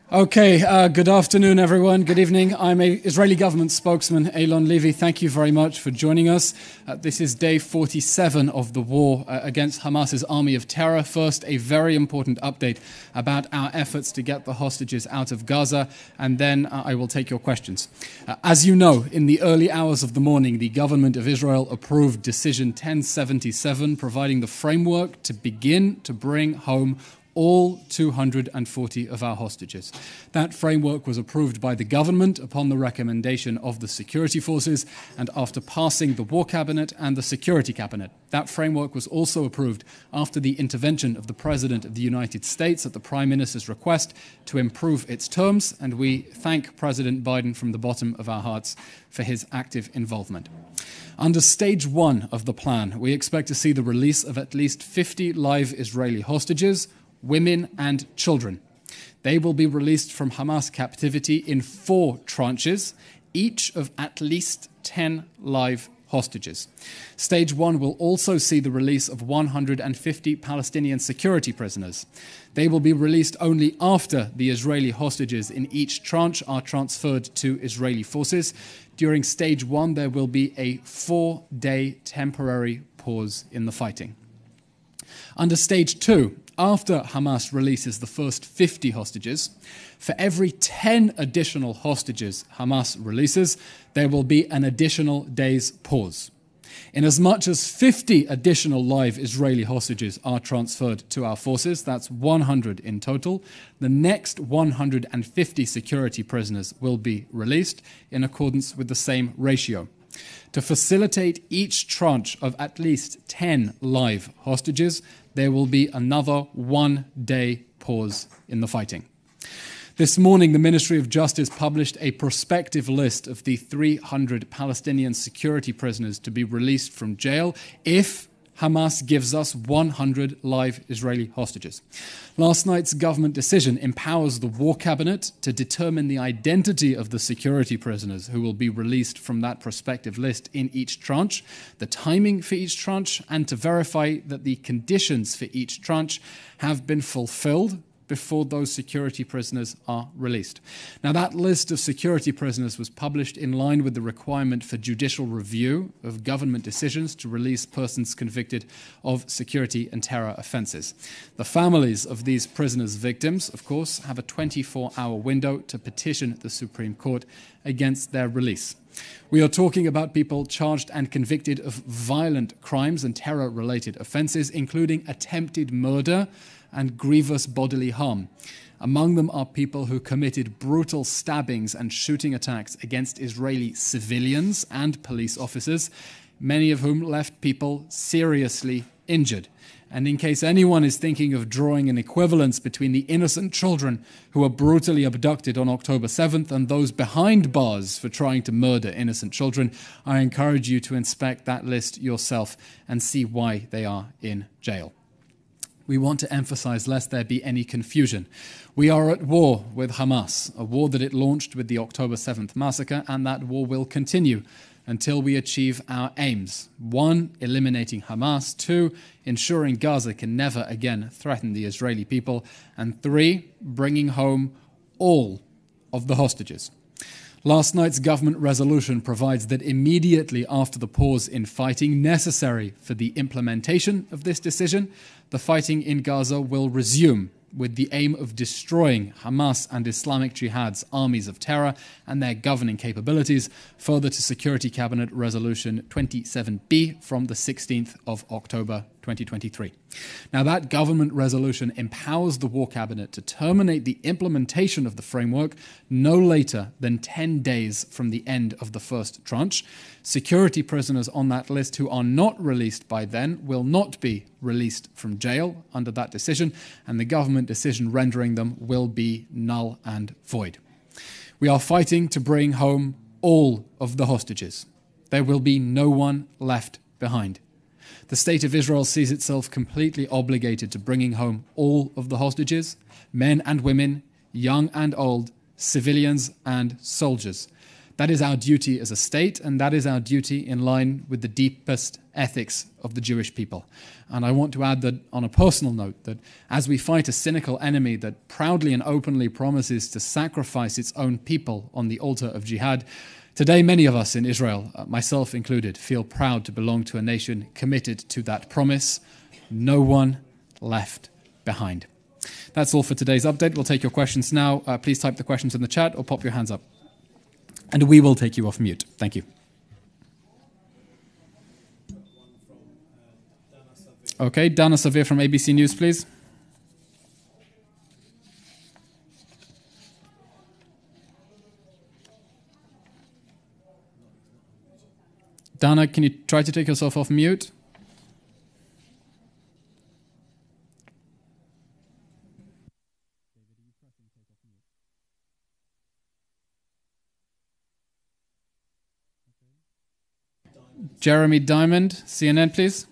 Okay, good afternoon, everyone. Good evening. I'm an Israeli government spokesman, Eylon Levy. Thank you very much for joining us. This is day 47 of the war against Hamas's army of terror. First, a very important update about our efforts to get the hostages out of Gaza, and then I will take your questions. As you know, in the early hours of the morning, the government of Israel approved Decision 1077, providing the framework to begin to bring home all 240 of our hostages. That framework was approved by the government upon the recommendation of the security forces and after passing the War Cabinet and the Security Cabinet. That framework was also approved after the intervention of the President of the United States at the Prime Minister's request to improve its terms, and we thank President Biden from the bottom of our hearts for his active involvement. Under stage one of the plan, we expect to see the release of at least 50 live Israeli hostages, women and children. They will be released from Hamas captivity in 4 tranches, each of at least 10 live hostages. Stage 1 will also see the release of 150 Palestinian security prisoners. They will be released only after the Israeli hostages in each tranche are transferred to Israeli forces. During stage 1, there will be a 4-day temporary pause in the fighting. Under stage 2, after Hamas releases the first 50 hostages, for every 10 additional hostages Hamas releases, there will be an additional day's pause. In as much as 50 additional live Israeli hostages are transferred to our forces, that's 100 in total, the next 150 security prisoners will be released in accordance with the same ratio. To facilitate each tranche of at least 10 live hostages, there will be another 1-day pause in the fighting. This morning, the Ministry of Justice published a prospective list of the 300 Palestinian security prisoners to be released from jail if Hamas gives us 100 live Israeli hostages. Last night's government decision empowers the War Cabinet to determine the identity of the security prisoners who will be released from that prospective list in each tranche, the timing for each tranche, and to verify that the conditions for each tranche have been fulfilled before those security prisoners are released. Now, that list of security prisoners was published in line with the requirement for judicial review of government decisions to release persons convicted of security and terror offences. The families of these prisoners' victims, of course, have a 24-hour window to petition the Supreme Court against their release. We are talking about people charged and convicted of violent crimes and terror-related offences, including attempted murder and grievous bodily harm. Among them are people who committed brutal stabbings and shooting attacks against Israeli civilians and police officers, many of whom left people seriously injured. And in case anyone is thinking of drawing an equivalence between the innocent children who were brutally abducted on October 7th and those behind bars for trying to murder innocent children, I encourage you to inspect that list yourself and see why they are in jail. We want to emphasize, lest there be any confusion, we are at war with Hamas, a war that it launched with the October 7th massacre, and that war will continue until we achieve our aims. 1, eliminating Hamas. 2, ensuring Gaza can never again threaten the Israeli people. And 3, bringing home all of the hostages. Last night's government resolution provides that immediately after the pause in fighting necessary for the implementation of this decision, the fighting in Gaza will resume with the aim of destroying Hamas and Islamic Jihad's armies of terror and their governing capabilities, further to Security Cabinet Resolution 27B from the 16th of October 2023. Now, that government resolution empowers the War Cabinet to terminate the implementation of the framework no later than 10 days from the end of the first tranche. Security prisoners on that list who are not released by then will not be released from jail under that decision, and the government decision rendering them will be null and void. We are fighting to bring home all of the hostages. There will be no one left behind. The State of Israel sees itself completely obligated to bringing home all of the hostages, men and women, young and old, civilians and soldiers. That is our duty as a state, and that is our duty in line with the deepest ethics of the Jewish people. And I want to add that on a personal note, that as we fight a cynical enemy that proudly and openly promises to sacrifice its own people on the altar of jihad, today many of us in Israel, myself included, feel proud to belong to a nation committed to that promise. No one left behind. That's all for today's update. We'll take your questions now. Please type the questions in the chat or pop your hands up. And we will take you off mute. Thank you. Okay, Dana Savir from ABC News, please. Dana, can you try to take yourself off mute? Jeremy Diamond, CNN, please.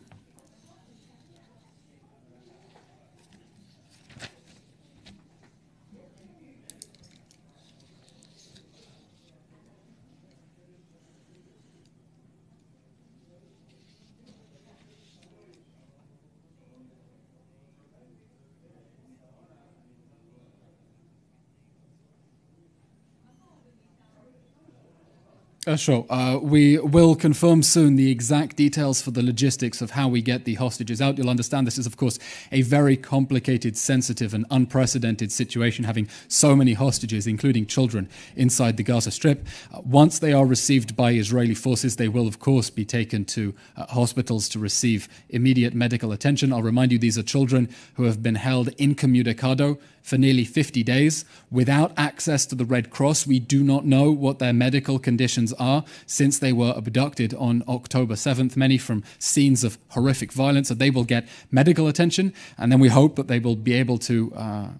Sure. We will confirm soon the exact details for the logistics of how we get the hostages out. You'll understand this is, of course, a very complicated, sensitive, and unprecedented situation, having so many hostages, including children, inside the Gaza Strip. Once they are received by Israeli forces, they will, of course, be taken to hospitals to receive immediate medical attention. I'll remind you, these are children who have been held incommunicado for nearly 50 days without access to the Red Cross. We do not know what their medical conditions are since they were abducted on October 7th, many from scenes of horrific violence. So they will get medical attention, and then we hope that they will be able to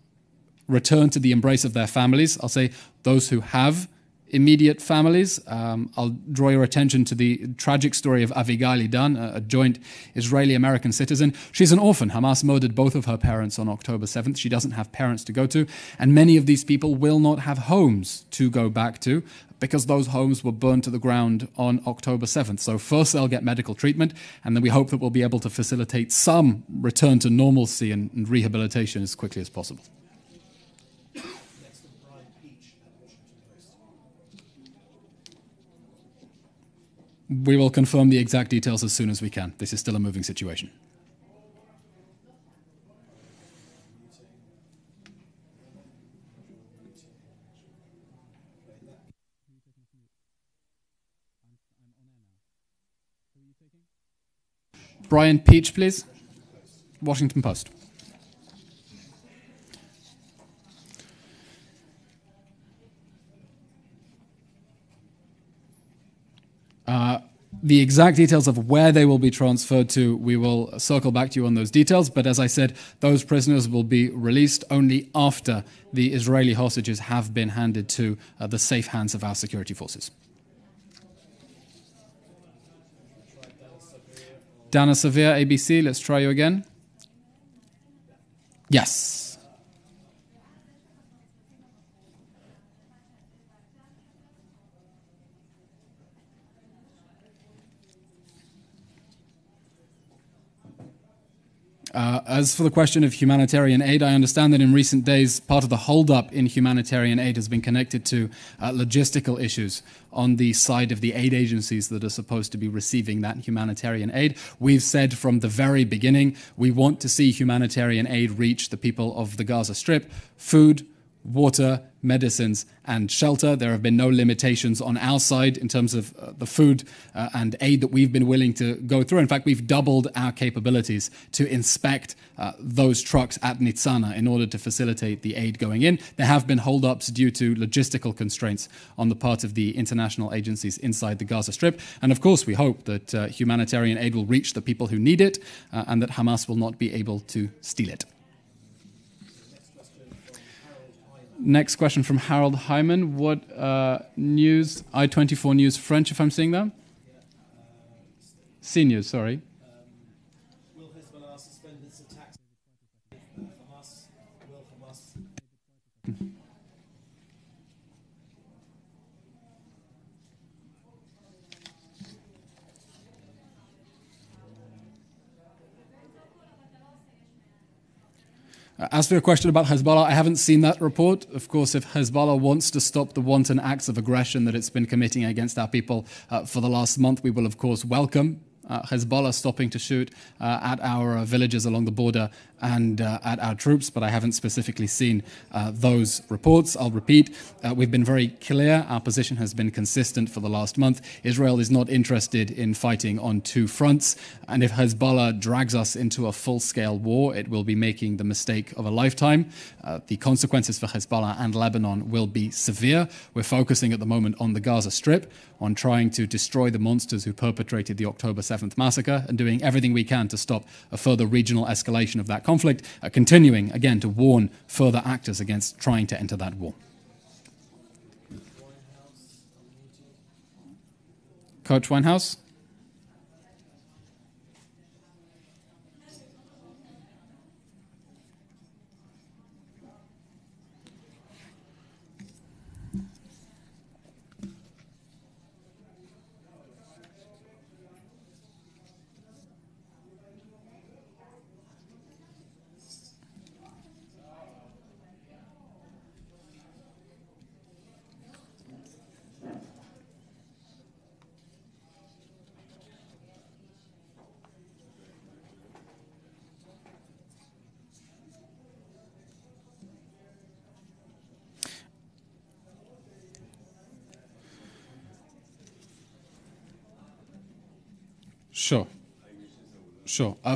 return to the embrace of their families. I'll say those who have immediate families. I'll draw your attention to the tragic story of Avigail Idan, a joint Israeli-American citizen. She's an orphan. Hamas murdered both of her parents on October 7th. She doesn't have parents to go to, and many of these people will not have homes to go back to because those homes were burned to the ground on October 7th. So first they'll get medical treatment, and then we hope that we'll be able to facilitate some return to normalcy and rehabilitation as quickly as possible. We will confirm the exact details as soon as we can. This is still a moving situation. Brian Peach, please. Washington Post. The exact details of where they will be transferred to, we will circle back to you on those details. But as I said, those prisoners will be released only after the Israeli hostages have been handed to the safe hands of our security forces. Dana Savir, ABC, let's try you again. Yes. As for the question of humanitarian aid, I understand that in recent days, part of the hold-up in humanitarian aid has been connected to logistical issues on the side of the aid agencies that are supposed to be receiving that humanitarian aid. We've said from the very beginning, we want to see humanitarian aid reach the people of the Gaza Strip. Food, water, medicines, and shelter. There have been no limitations on our side in terms of the food and aid that we've been willing to go through. In fact, we've doubled our capabilities to inspect those trucks at Nitzana in order to facilitate the aid going in. There have been holdups due to logistical constraints on the part of the international agencies inside the Gaza Strip. And of course, we hope that humanitarian aid will reach the people who need it and that Hamas will not be able to steal it. Next question from Harold Hyman. What news? I24 News French, if I'm seeing that? CNews, sorry. Will Hezbollah suspend its attacks? Hamas? Will Hamas? As for your question about Hezbollah, I haven't seen that report. Of course, if Hezbollah wants to stop the wanton acts of aggression that it's been committing against our people for the last month, we will, of course, welcome Hezbollah stopping to shoot at our villages along the border and at our troops, but I haven't specifically seen those reports. I'll repeat, we've been very clear. Our position has been consistent for the last month. Israel is not interested in fighting on two fronts, and if Hezbollah drags us into a full-scale war, it will be making the mistake of a lifetime. The consequences for Hezbollah and Lebanon will be severe. We're focusing at the moment on the Gaza Strip, on trying to destroy the monsters who perpetrated the October 7th massacre, and doing everything we can to stop a further regional escalation of that conflict, continuing, again, to warn further actors against trying to enter that war. Coach Winehouse? Sure.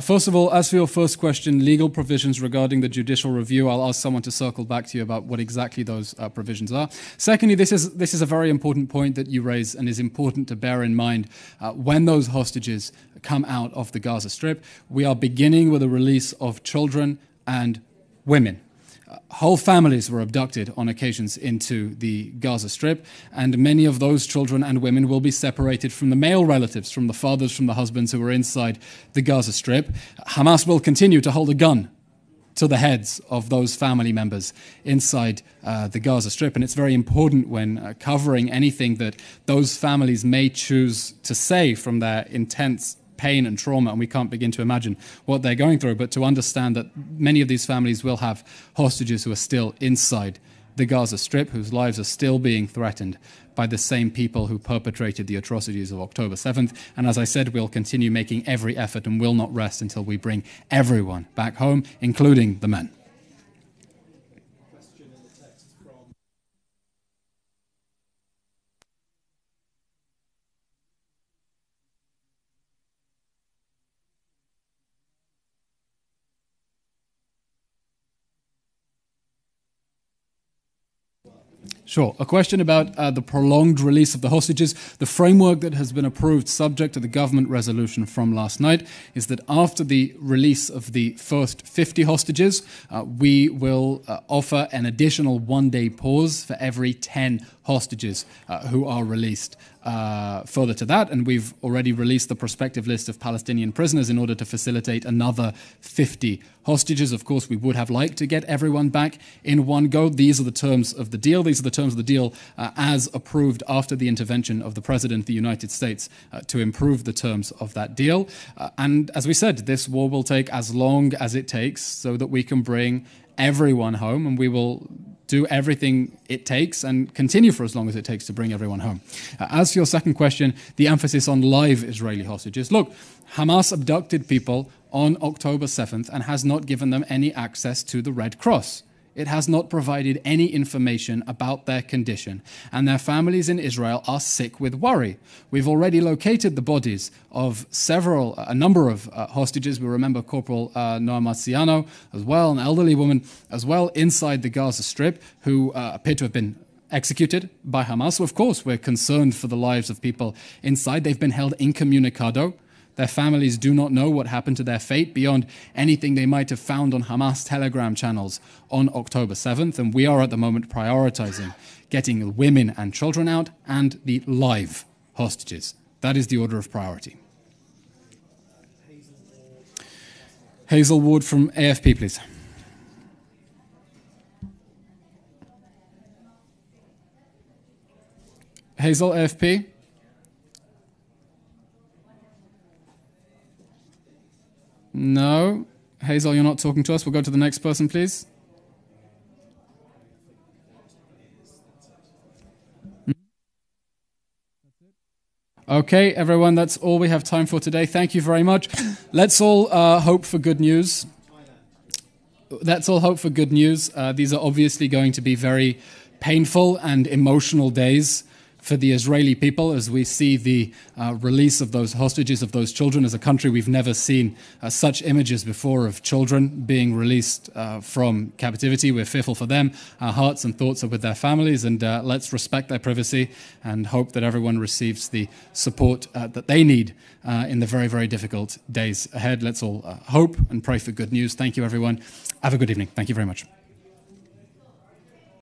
First of all, as for your first question, legal provisions regarding the judicial review, I'll ask someone to circle back to you about what exactly those provisions are. Secondly, this is a very important point that you raise and is important to bear in mind when those hostages come out of the Gaza Strip. We are beginning with the release of children and women. Whole families were abducted on occasions into the Gaza Strip, and many of those children and women will be separated from the male relatives, from the fathers, from the husbands who are inside the Gaza Strip. Hamas will continue to hold a gun to the heads of those family members inside the Gaza Strip, and it's very important when covering anything that those families may choose to say from their intense pain and trauma, and we can't begin to imagine what they're going through, but to understand that many of these families will have hostages who are still inside the Gaza Strip, whose lives are still being threatened by the same people who perpetrated the atrocities of October 7th. And as I said, we'll continue making every effort and will not rest until we bring everyone back home, including the men. Sure. A question about the prolonged release of the hostages. The framework that has been approved subject to the government resolution from last night is that after the release of the first 50 hostages, we will offer an additional one-day pause for every 10 hostages who are released. Further to that, and we've already released the prospective list of Palestinian prisoners in order to facilitate another 50 hostages. Of course, we would have liked to get everyone back in one go. These are the terms of the deal. These are the terms of the deal as approved after the intervention of the President of the United States to improve the terms of that deal. And as we said, this war will take as long as it takes so that we can bring everyone home, and we will do everything it takes and continue for as long as it takes to bring everyone home. As for your second question, the emphasis on live Israeli hostages. Look, Hamas abducted people on October 7th and has not given them any access to the Red Cross. It has not provided any information about their condition, and their families in Israel are sick with worry. We've already located the bodies of a number of hostages. We remember Corporal Noah Marciano as well, an elderly woman as well, inside the Gaza Strip, who appear to have been executed by Hamas. So of course, we're concerned for the lives of people inside. They've been held incommunicado. Their families do not know what happened to their fate beyond anything they might have found on Hamas Telegram channels on October 7th. And we are at the moment prioritizing getting women and children out and the live hostages. That is the order of priority. Hazel Ward from AFP, please. Hazel, AFP. No. Hazel. Faisal, you're not talking to us. We'll go to the next person, please. Okay, everyone, that's all we have time for today. Thank you very much. Let's all hope for good news. Let's all hope for good news. These are obviously going to be very painful and emotional days for the Israeli people as we see the release of those hostages, of those children. As a country, we've never seen such images before of children being released from captivity. We're fearful for them. Our hearts and thoughts are with their families, and let's respect their privacy and hope that everyone receives the support that they need in the very, very difficult days ahead. Let's all hope and pray for good news. Thank you, everyone. Have a good evening. Thank you very much.